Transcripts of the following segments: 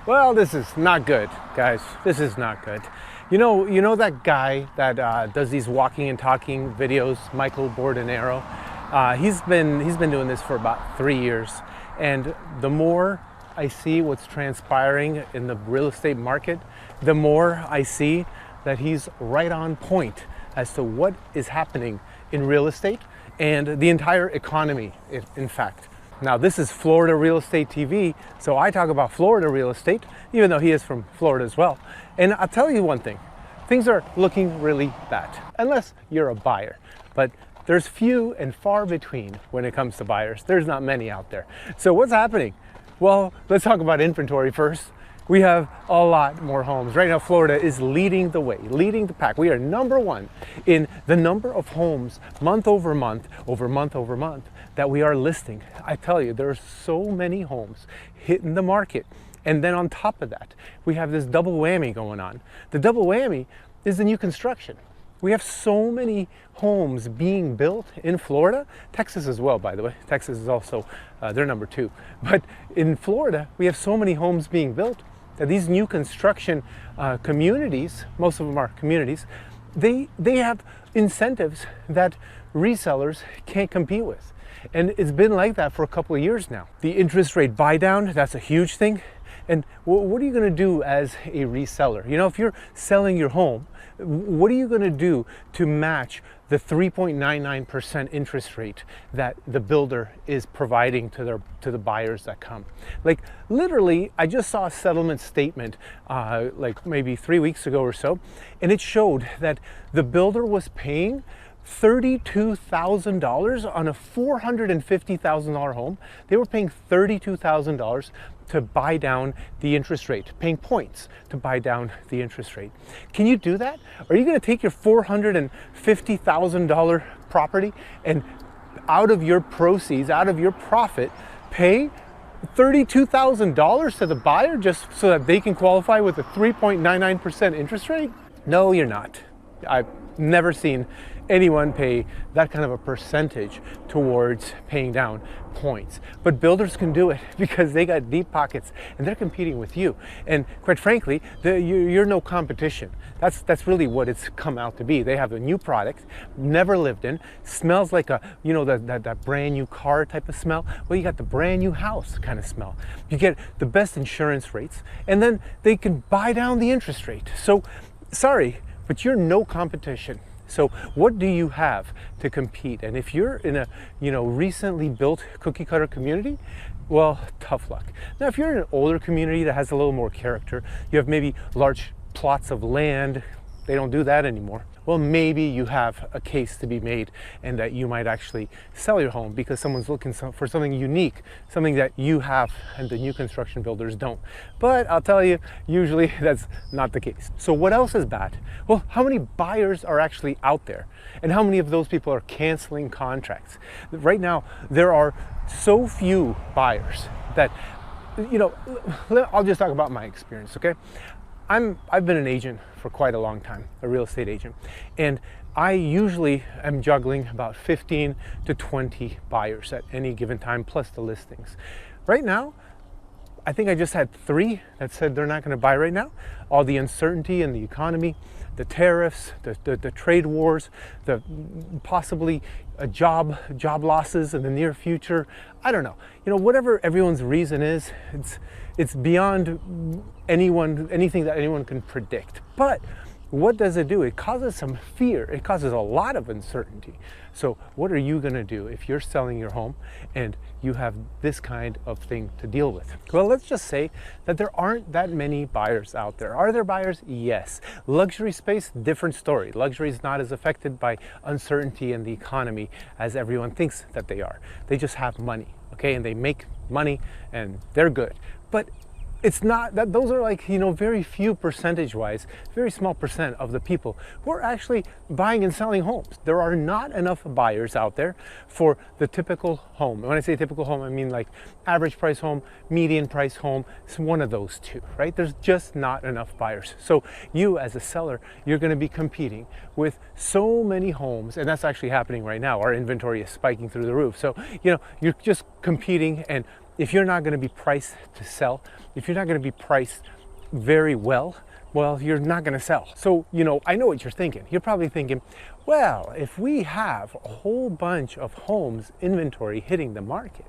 Well, this is not good, guys. This is not good. You know that guy that does these walking and talking videos, Michael Bordenero. He's been doing this for about 3 years, and the more I see what's transpiring in the real estate market, the more I see that he's right on point as to what is happening in real estate and the entire economy, in fact. Now, this is Florida Real Estate TV, so I talk about Florida real estate, even though he is from Florida as well. And I'll tell you one thing, things are looking really bad, unless you're a buyer. But there's few and far between when it comes to buyers. There's not many out there. So what's happening? Well, let's talk about inventory first. We have a lot more homes. Right now, Florida is leading the way, leading the pack. We are number one in the number of homes month over month, that we are listing. I tell you, there are so many homes hitting the market. And then on top of that, we have this double whammy going on. The double whammy is the new construction. We have so many homes being built in Florida, Texas as well, by the way. Texas is also, they're number two. But in Florida, we have so many homes being built that these new construction communities, most of them are communities, they have incentives that resellers can't compete with. And it's been like that for a couple of years now. The interest rate buy down, that's a huge thing. And what are you going to do as a reseller? You know, if you're selling your home, what are you going to do to match the 3.99% interest rate that the builder is providing to the buyers that come? Like literally, I just saw a settlement statement like maybe 3 weeks ago or so, and it showed that the builder was paying $32,000 on a $450,000 home. They were paying $32,000 to buy down the interest rate, paying points to buy down the interest rate. Can you do that? Are you going to take your $450,000 property and out of your proceeds, out of your profit, pay $32,000 to the buyer just so that they can qualify with a 3.99% interest rate? No, you're not. I've never seen anyone pay that kind of a percentage towards paying down points. But builders can do it because they got deep pockets and they're competing with you. And quite frankly, you're no competition. That's really what it's come out to be. They have a new product, never lived in, smells like that brand new car type of smell. Well, you got the brand new house kind of smell. You get the best insurance rates, and then they can buy down the interest rate. So, sorry, but you're no competition. So what do you have to compete? And if you're in a recently built cookie cutter community, well, tough luck. Now, if you're in an older community that has a little more character, you have maybe large plots of land, they don't do that anymore. Well, maybe you have a case to be made and that you might actually sell your home because someone's looking for something unique, something that you have and the new construction builders don't. But I'll tell you, usually that's not the case. So what else is bad? Well, how many buyers are actually out there? And how many of those people are canceling contracts? Right now, there are so few buyers that, I'll just talk about my experience, okay? I've been an agent for quite a long time, a real estate agent, and I usually am juggling about 15 to 20 buyers at any given time, plus the listings. Right now, I think I just had 3 that said they're not going to buy right now. All the uncertainty in the economy, the tariffs, the trade wars, the possibly job losses in the near future. I don't know. Whatever everyone's reason is, it's beyond anything that anyone can predict. But what does it do? It causes some fear. It causes a lot of uncertainty. So what are you going to do if you're selling your home and you have this kind of thing to deal with? Well, let's just say that there aren't that many buyers out there. Are there buyers? Yes. Luxury space, different story. Luxury is not as affected by uncertainty in the economy as everyone thinks that they are. They just have money, okay? And they make money and they're good. But it's not that those are like, very few percentage-wise, very small percent of the people who are actually buying and selling homes. There are not enough buyers out there for the typical home. And when I say typical home, I mean like average price home, median price home. It's one of those two, right? There's just not enough buyers. So you as a seller, you're going to be competing with so many homes, and that's actually happening right now. Our inventory is spiking through the roof. So, you're just competing, and if you're not going to be priced to sell, if you're not going to be priced very well, you're not going to sell. So, I know what you're thinking. You're probably thinking, well, if we have a whole bunch of homes inventory hitting the market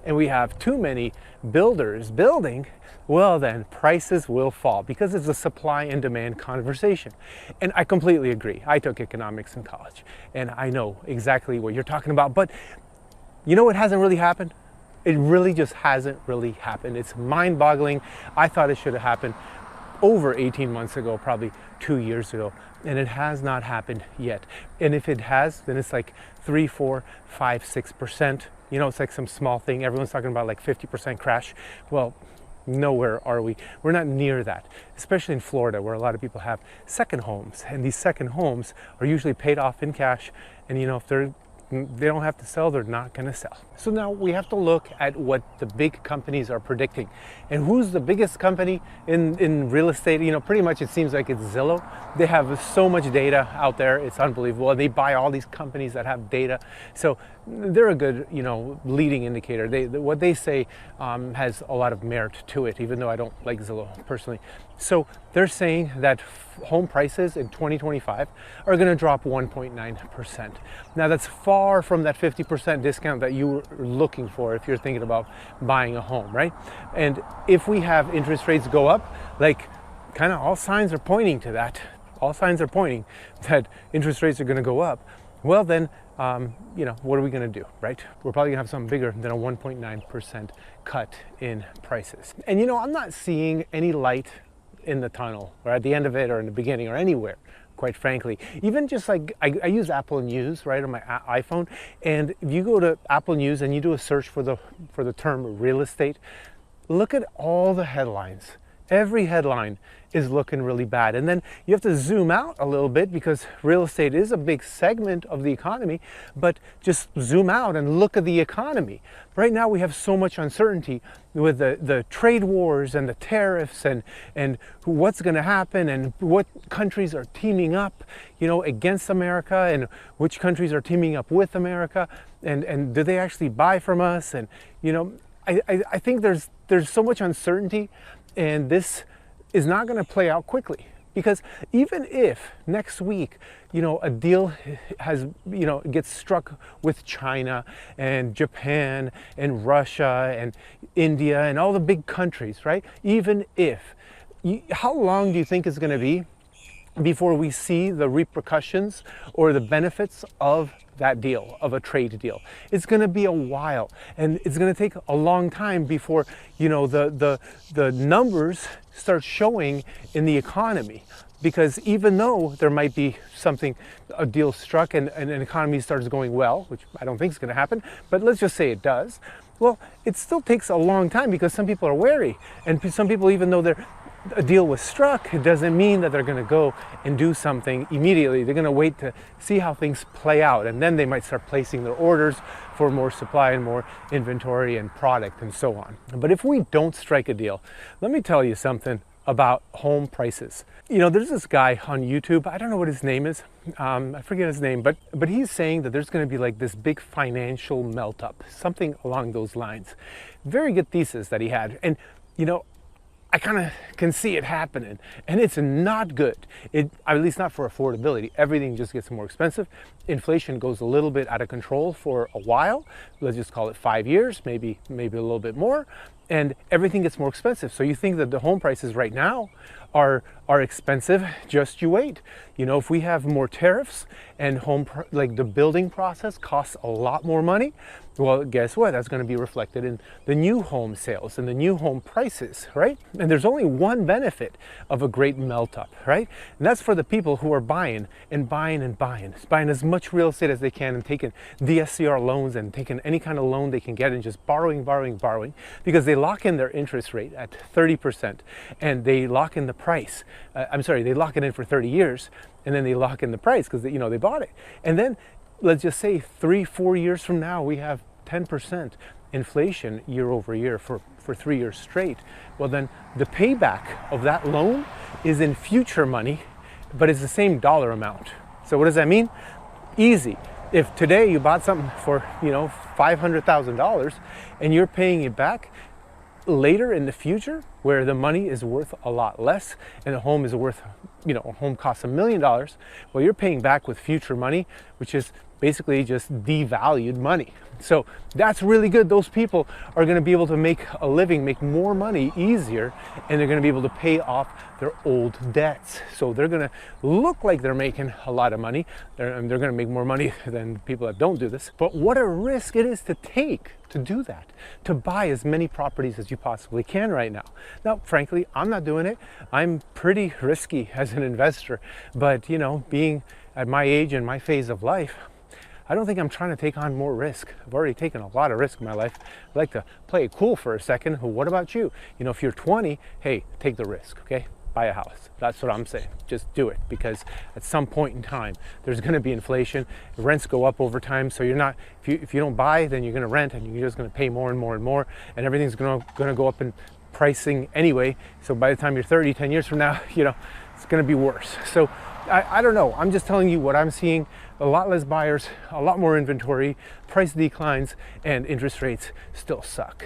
and we have too many builders building, well, then prices will fall because it's a supply and demand conversation. And I completely agree. I took economics in college and I know exactly what you're talking about. But what hasn't really happened? It really just hasn't really happened. It's mind-boggling. I thought it should have happened over 18 months ago, probably 2 years ago, and it has not happened yet. And if it has, then it's like 3, 4, 5, 6%. It's like some small thing. Everyone's talking about like 50% crash. Well, nowhere are we. We're not near that, especially in Florida, where a lot of people have second homes, and these second homes are usually paid off in cash. And if they don't have to sell, they're not going to sell. So now we have to look at what the big companies are predicting. And who's the biggest company in real estate? Pretty much it seems like it's Zillow. They have so much data out there. It's unbelievable. And they buy all these companies that have data. So they're a good, leading indicator. What they say has a lot of merit to it, even though I don't like Zillow personally. So they're saying that home prices in 2025 are going to drop 1.9%. Now that's far from that 50% discount that you were looking for if you're thinking about buying a home, right? And if we have interest rates go up, like kind of all signs are pointing to that. All signs are pointing that interest rates are going to go up. Well, then, what are we going to do, right? We're probably going to have something bigger than a 1.9% cut in prices. And, I'm not seeing any light in the tunnel or at the end of it or in the beginning or anywhere, quite frankly. Even just like I use Apple News, right, on my iPhone. And if you go to Apple News and you do a search for the term real estate, look at all the headlines. Every headline is looking really bad. And then you have to zoom out a little bit because real estate is a big segment of the economy, but just zoom out and look at the economy. Right now we have so much uncertainty with the trade wars and the tariffs and what's going to happen and what countries are teaming up, against America and which countries are teaming up with America and do they actually buy from us? And, I think there's so much uncertainty. And this is not going to play out quickly because even if next week, a deal gets struck with China and Japan and Russia and India and all the big countries, right? Even if, how long do you think it's going to be before we see the repercussions or the benefits of that deal, of a trade deal? It's going to be a while, and it's going to take a long time before the numbers start showing in the economy. Because even though there might be a deal struck and an economy starts going well, which I don't think is going to happen, but let's just say it does, well, it still takes a long time because some people are wary, and some people, even though a deal was struck, it doesn't mean that they're going to go and do something immediately. They're going to wait to see how things play out, and then they might start placing their orders for more supply and more inventory and product and so on. But if we don't strike a deal, let me tell you something about home prices. There's this guy on YouTube, I don't know what his name is, I forget his name, but he's saying that there's going to be like this big financial melt up, something along those lines. Very good thesis that he had. And I kind of can see it happening, and it's not good. At least not for affordability. Everything just gets more expensive. Inflation goes a little bit out of control for a while. Let's just call it 5 years, maybe a little bit more, and everything gets more expensive. So you think that the home prices right now are expensive, just you wait. If we have more tariffs and the building process costs a lot more money, well, guess what? That's going to be reflected in the new home sales and the new home prices, right? And there's only one benefit of a great melt up, right? And that's for the people who are buying and buying and buying, buying as much real estate as they can and taking DSCR loans and taking any kind of loan they can get and just borrowing, because they lock in their interest rate at 30% and they lock in the price. They lock it in for 30 years and then they lock in the price because they bought it. And then let's just say 3-4 years from now, we have 10% inflation year over year for 3 years straight. Well, then the payback of that loan is in future money, but it's the same dollar amount. So what does that mean? Easy. If today you bought something for, $500,000 and you're paying it back later in the future where the money is worth a lot less and a home is worth, a home costs $1 million, well, you're paying back with future money, which is basically just devalued money. So that's really good. Those people are going to be able to make a living, make more money easier, and they're going to be able to pay off their old debts. So they're going to look like they're making a lot of money. They're going to make more money than people that don't do this. But what a risk it is to take to do that, to buy as many properties as you possibly can right now. Now, frankly, I'm not doing it. I'm pretty risky as an investor, but being at my age and my phase of life, I don't think I'm trying to take on more risk. I've already taken a lot of risk in my life. I like to play it cool for a second. Well, what about you? If you're 20, hey, take the risk, okay? Buy a house. That's what I'm saying. Just do it, because at some point in time, there's going to be inflation. Rents go up over time, so you're not. If you don't buy, then you're going to rent, and you're just going to pay more and more and more, and everything's going to go up in pricing anyway. So by the time you're 30, 10 years from now, it's going to be worse. So I don't know. I'm just telling you what I'm seeing. A lot less buyers, a lot more inventory, price declines, and interest rates still suck.